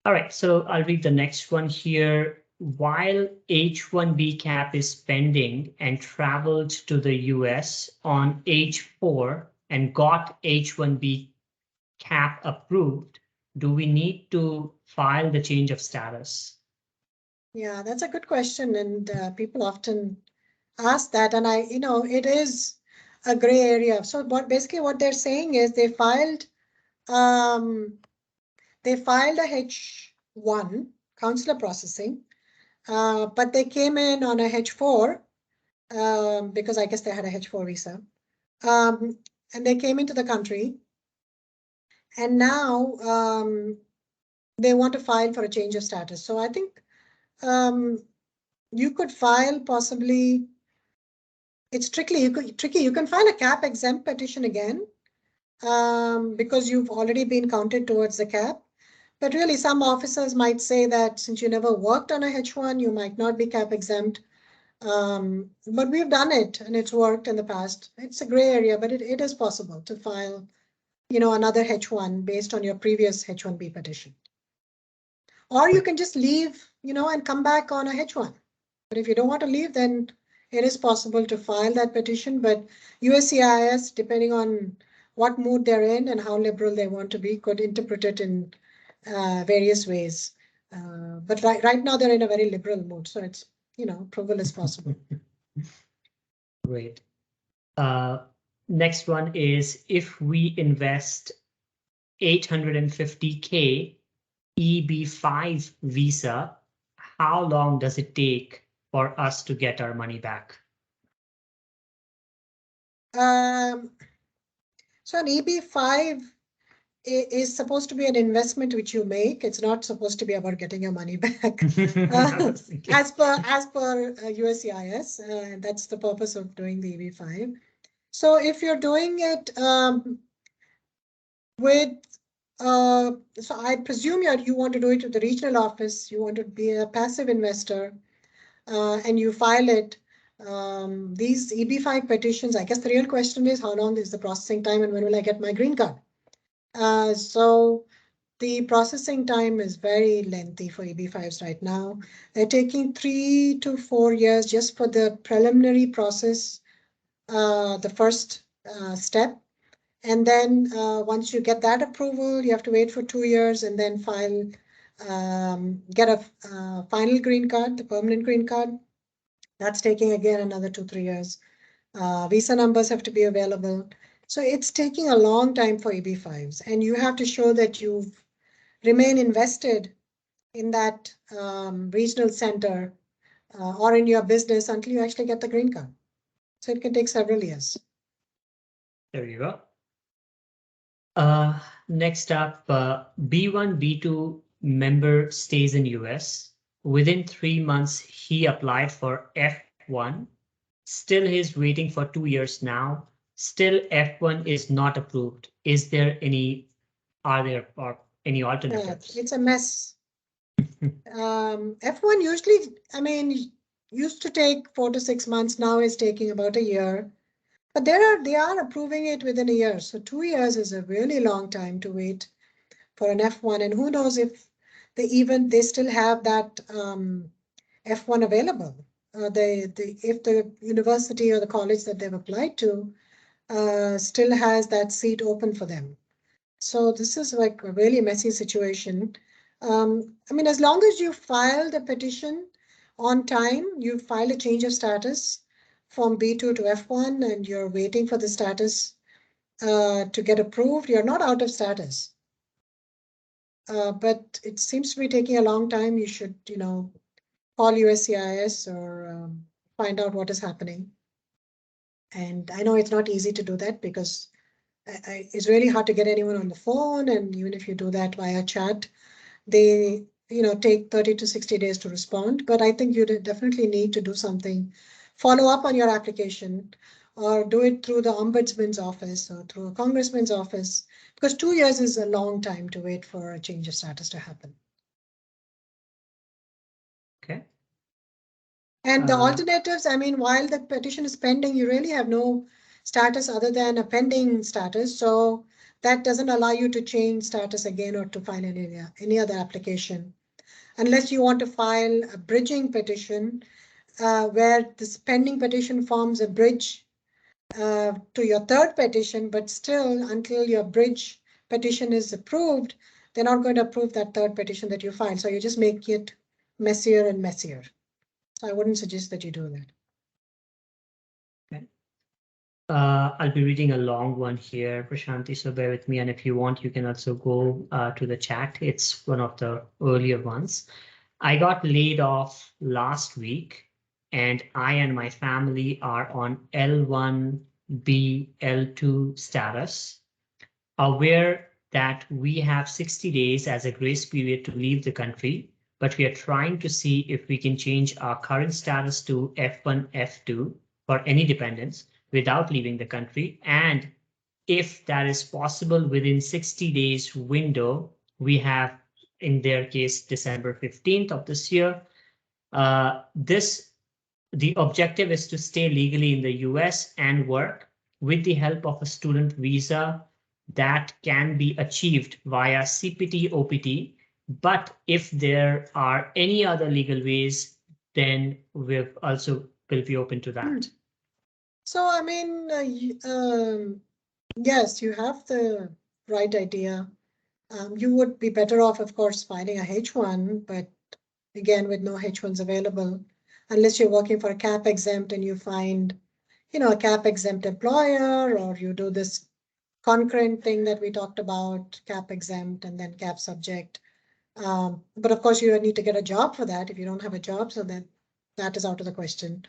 S1: All right, so I'll read the next one here. While H1-B cap is pending and traveled to the US on H4 and got H1-B cap approved, do we need to file the change of status?
S2: Yeah, that's a good question. And people often ask that. And it is a gray area. So basically what they're saying is they filed a H1 consular processing, but they came in on a H4 because I guess they had a H4 visa. And they came into the country. And now they want to file for a change of status. So I think you could file possibly, it's tricky. You can file a cap exempt petition again because you've already been counted towards the cap. But really, some officers might say that since you never worked on a H1, you might not be cap exempt. But we've done it and it's worked in the past. It's a gray area, but it is possible to file, another H1 based on your previous H1B petition. Or you can just leave, and come back on a H1. But if you don't want to leave, then it is possible to file that petition. But USCIS, depending on what mood they're in and how liberal they want to be, could interpret it in various ways. But right now they're in a very liberal mood. So it's, approval is possible.
S1: Great. Next one is if we invest 850K EB5 visa, how long does it take for us to get our money back?
S2: So an EB5 is supposed to be an investment which you make. It's not supposed to be about getting your money back. As per USCIS, that's the purpose of doing the EB5. So if you're doing it so I presume you want to do it with the regional office. You want to be a passive investor, and you file it. These EB5 petitions, I guess the real question is how long is the processing time and when will I get my green card? So the processing time is very lengthy for EB5s right now. They're taking 3 to 4 years just for the preliminary process, the first step. And then once you get that approval, you have to wait for 2 years and then get a final green card, the permanent green card. That's taking again another 2-3 years. Visa numbers have to be available. So it's taking a long time for EB5s, and you have to show that you've remain invested in that regional center or in your business until you actually get the green card. So it can take several years.
S1: There you go. Next up, B1, B2 member stays in US. Within 3 months, he applied for F1. Still, he's waiting for 2 years now. Still, F1 is not approved. Are there any alternatives?
S2: It's a mess. F1 usually, used to take 4 to 6 months. Now it's taking about a year. But they are approving it within a year. So 2 years is a really long time to wait for an F1. And who knows if they still have that F1 available. If the university or the college that they've applied to still has that seat open for them. So this is like a really messy situation. As long as you file the petition on time, you file a change of status from B2 to F1 and you're waiting for the status to get approved, you're not out of status. But it seems to be taking a long time. You should, call USCIS or find out what is happening. And I know it's not easy to do that because it's really hard to get anyone on the phone, and even if you do that via chat, they take 30 to 60 days to respond. But I think you definitely need to do something, follow up on your application, or do it through the ombudsman's office or through a congressman's office, because 2 years is a long time to wait for a change of status to happen.
S1: Okay.
S2: And the alternatives, I mean, while the petition is pending, you really have no status other than a pending status. So that doesn't allow you to change status again or to file any other application, unless you want to file a bridging petition, where this pending petition forms a bridge to your third petition, but still, until your bridge petition is approved, they're not going to approve that third petition that you filed. So you just make it messier and messier. So I wouldn't suggest that you do that.
S1: Okay. I'll be reading a long one here, Prashanthi, so bear with me. And if you want, you can also go to the chat. It's one of the earlier ones. I got laid off last week, and I and my family are on L1B, L2 status, aware that we have 60 days as a grace period to leave the country, but we are trying to see if we can change our current status to F1, F2 for any dependents without leaving the country. And if that is possible within 60 days window, we have, in their case, December 15th of this year. The objective is to stay legally in the US and work with the help of a student visa that can be achieved via CPT OPT. But if there are any other legal ways, then we've also will be open to that.
S2: So, I mean, yes, you have the right idea. You would be better off, of course, finding a H1, but again, with no H1s available, unless you're working for a cap exempt and you find, a cap exempt employer, or you do this concurrent thing that we talked about, cap exempt and then cap subject. But of course, you need to get a job for that. If you don't have a job, so then that is out of the question.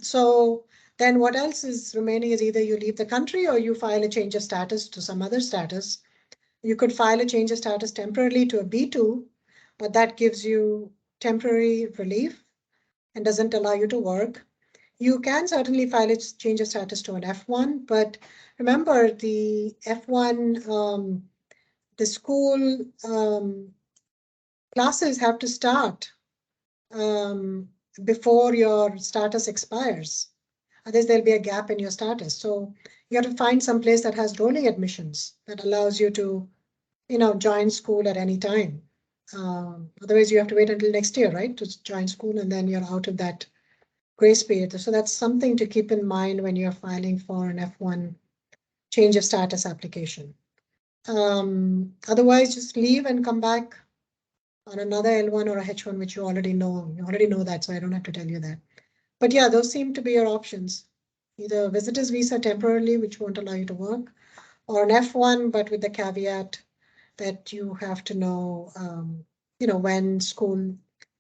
S2: So then what else is remaining is either you leave the country or you file a change of status to some other status. You could file a change of status temporarily to a B2, but that gives you temporary relief and doesn't allow you to work. You can certainly file a change of status to an F1, but remember the F1, the school classes have to start before your status expires. Otherwise, there'll be a gap in your status. So you have to find some place that has rolling admissions that allows you to, join school at any time. Otherwise, you have to wait until next year, right, to join school, and then you're out of that grace period. So that's something to keep in mind when you're filing for an F1 change of status application. Otherwise, just leave and come back on another L1 or a H1, which you already know. You already know that, so I don't have to tell you that. But yeah, those seem to be your options. Either visitor's visa temporarily, which won't allow you to work, or an F1, but with the caveat that you have to know, when school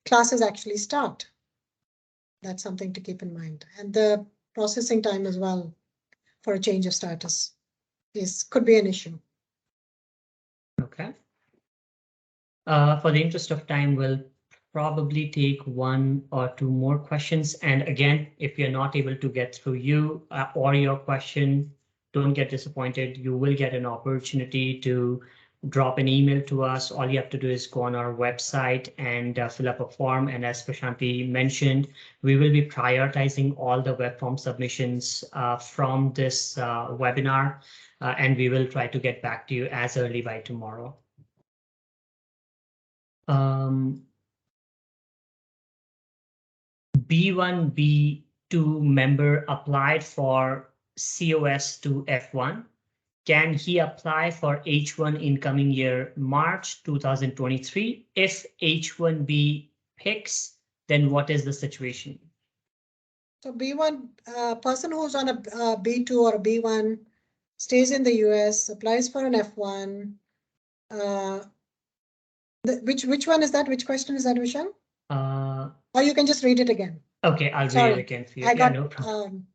S2: classes actually start. That's something to keep in mind. And the processing time as well for a change of status could be an issue.
S1: Okay. For the interest of time, we'll probably take one or two more questions. And again, if you're not able to get through you or your question, don't get disappointed. You will get an opportunity to drop an email to us. All you have to do is go on our website and fill up a form. And as Prashanthi mentioned, we will be prioritizing all the web form submissions from this webinar, and we will try to get back to you as early by tomorrow. B1, B2 member applied for COS to F1. Can he apply for H1 in coming year, March 2023? If H1B picks, then what is the situation?
S2: So B1, person who's on a B2 or a B1 stays in the US, applies for an F1. Which one is that? Which question is that, Vishal? Or you can just read it again.
S1: Okay, I'll read it again for you.
S2: I got
S1: no problem.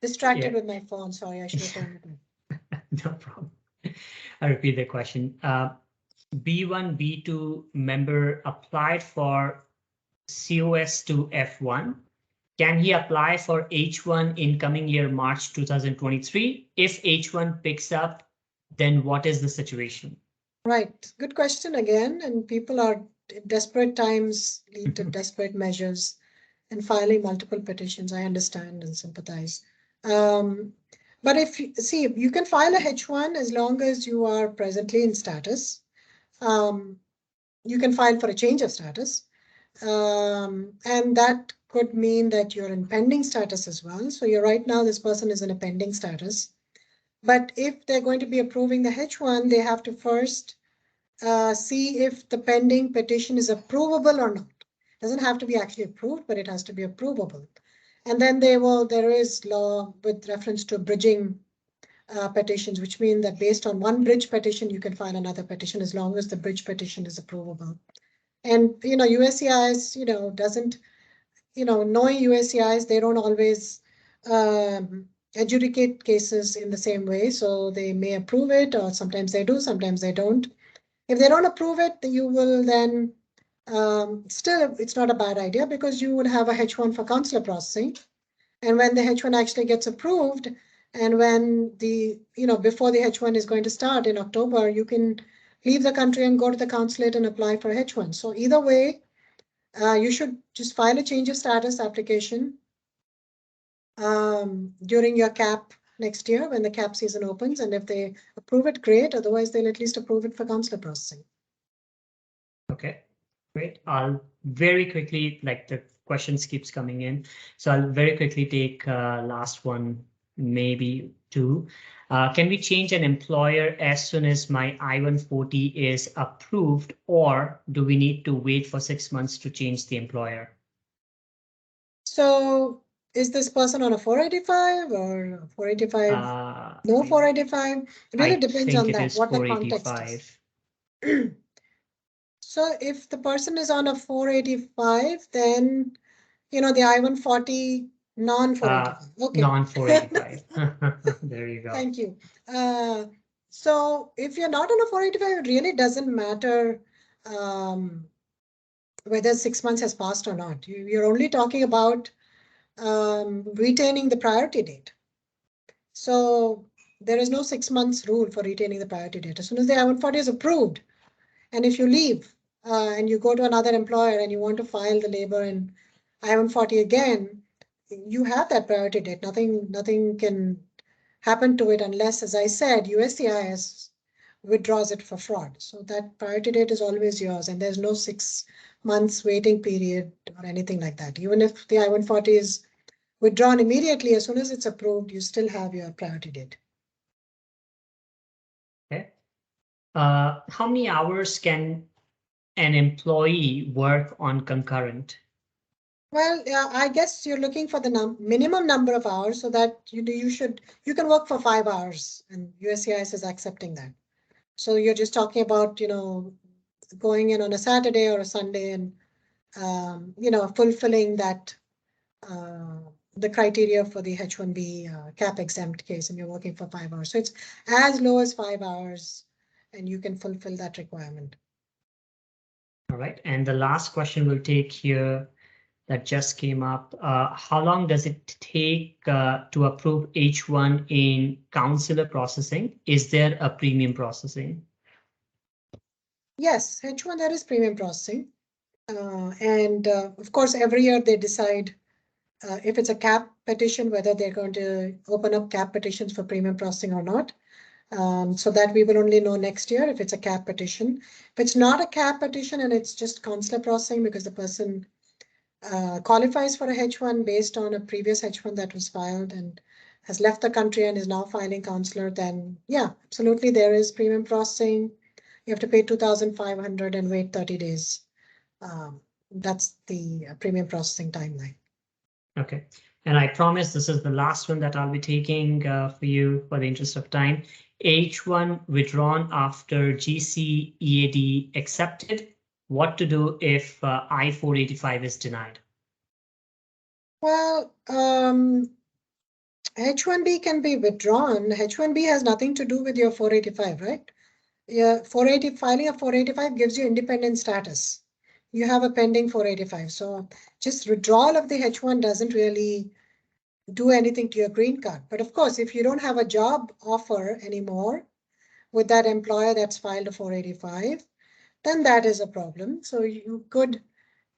S2: distracted with my phone. Sorry, I should have turned it on.
S1: No problem. I repeat the question. B1, B2 member applied for COS to F1. Can he apply for H1 in coming year, March 2023? If H1 picks up, then what is the situation?
S2: Right. Good question again. And people are desperate times lead to desperate measures and filing multiple petitions. I understand and sympathize. But if you see, you can file a H1 as long as you are presently in status. You can file for a change of status. And that could mean that you're in pending status as well. So you're right now, this person is in a pending status. But if they're going to be approving the H1, they have to first see if the pending petition is approvable or not. It doesn't have to be actually approved, but it has to be approvable. And then there is law with reference to bridging petitions, which mean that based on one bridge petition, you can file another petition as long as the bridge petition is approvable. And, USCIS, doesn't, knowing USCIS, they don't always adjudicate cases in the same way. So they may approve it, or sometimes they do, sometimes they don't. If they don't approve it, you will then still, it's not a bad idea because you would have a H1 for consular processing. And when the H1 actually gets approved, and when before the H1 is going to start in October, you can leave the country and go to the consulate and apply for H1. So either way, you should just file a change of status application during your CAP next year when the CAP season opens. And if they approve it, great. Otherwise, they'll at least approve it for consular processing.
S1: Okay, great. I'll very quickly, like the questions keeps coming in. So I'll very quickly take last one, maybe two. Can we change an employer as soon as my I-140 is approved, or do we need to wait for 6 months to change the employer?
S2: So is this person on a 485 or 485? No 485. It really depends on that, what the context is. So if the person is on a 485, then, the I-140 non-485. Okay.
S1: Non-485. There you go.
S2: Thank you. So if you're not on a 485, it really doesn't matter whether 6 months has passed or not. You're only talking about retaining the priority date. So there is no 6 months rule for retaining the priority date. As soon as the I-140 is approved, and if you leave and you go to another employer and you want to file the labor in I-140 again, you have that priority date. Nothing can happen to it unless, as I said, USCIS withdraws it for fraud. So that priority date is always yours, and there's no 6 months waiting period or anything like that. Even if the I-140 is withdrawn immediately, as soon as it's approved, you still have your priority date.
S1: Okay. How many hours can an employee work on concurrent?
S2: Well, I guess you're looking for the minimum number of hours so that you can work for 5 hours, and USCIS is accepting that. So you're just talking about, going in on a Saturday or a Sunday and, fulfilling that, the criteria for the H1-B CAP exempt case, and you're working for 5 hours. So it's as low as 5 hours, and you can fulfill that requirement.
S1: All right. And the last question we'll take here that just came up. How long does it take to approve H1 in consular processing? Is there a premium processing?
S2: Yes, H1, there is premium processing. And of course, every year they decide if it's a CAP petition, whether they're going to open up CAP petitions for premium processing or not. So that we will only know next year if it's a CAP petition. If it's not a CAP petition and it's just consular processing because the person qualifies for a H1 based on a previous H1 that was filed and has left the country and is now filing consular, then yeah, absolutely there is premium processing. You have to pay 2,500 and wait 30 days. That's the premium processing timeline.
S1: Okay. And I promise this is the last one that I'll be taking for you for the interest of time. H1 withdrawn after GC EAD accepted. What to do if I-485 is denied?
S2: Well, H1B can be withdrawn. H1B has nothing to do with your 485, right? Yeah, 480 filing a 485 gives you independent status. You have a pending 485. So just withdrawal of the H1 doesn't really do anything to your green card. But of course, if you don't have a job offer anymore with that employer that's filed a 485, then that is a problem. So you could,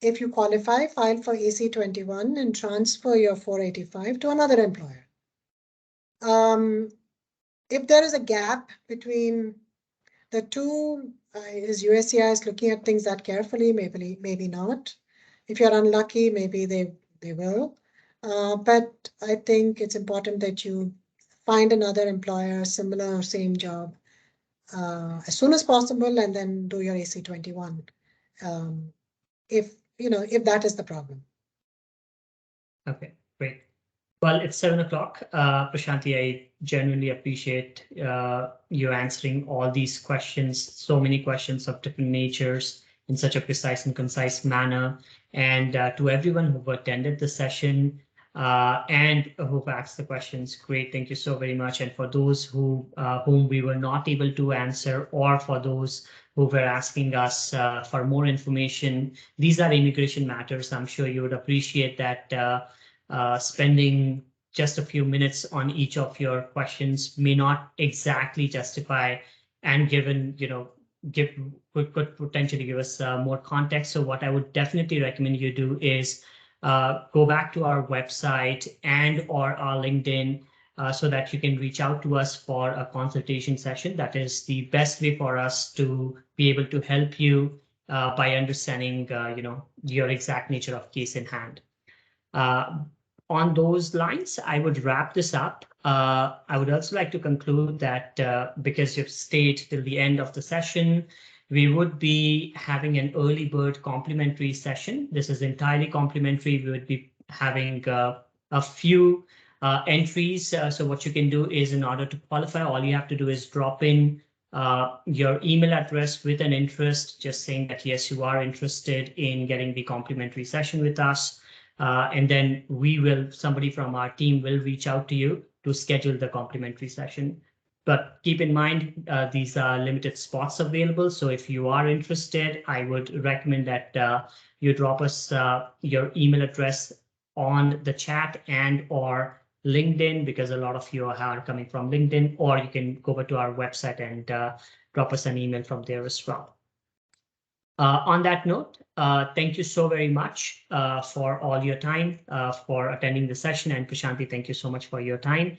S2: if you qualify, file for AC21 and transfer your 485 to another employer. If there is a gap between the two, is USCIS looking at things that carefully? Maybe not. If you're unlucky, maybe they will. But I think it's important that you find another employer, similar or same job, as soon as possible, and then do your AC21. If if that is the problem.
S1: Okay, great. Well, it's 7 o'clock. Prashanthi, I genuinely appreciate you answering all these questions, so many questions of different natures in such a precise and concise manner. And to everyone who attended the session and who've asked the questions, great, thank you so very much. And for those whom we were not able to answer, or for those who were asking us for more information, these are immigration matters. I'm sure you would appreciate that spending just a few minutes on each of your questions may not exactly justify, and given, could potentially give us more context. So what I would definitely recommend you do is go back to our website and or our LinkedIn so that you can reach out to us for a consultation session. That is the best way for us to be able to help you by understanding, your exact nature of case in hand. On those lines, I would wrap this up. I would also like to conclude that because you've stayed till the end of the session, we would be having an early bird complimentary session. This is entirely complimentary. We would be having a few entries. So what you can do is, in order to qualify, all you have to do is drop in your email address with an interest, just saying that, yes, you are interested in getting the complimentary session with us. And then somebody from our team will reach out to you to schedule the complimentary session. But keep in mind, these are limited spots available. So if you are interested, I would recommend that you drop us your email address on the chat and or LinkedIn, because a lot of you are coming from LinkedIn, or you can go over to our website and drop us an email from there as well. On that note, thank you so very much for all your time, for attending the session. And Prashanthi, thank you so much for your time.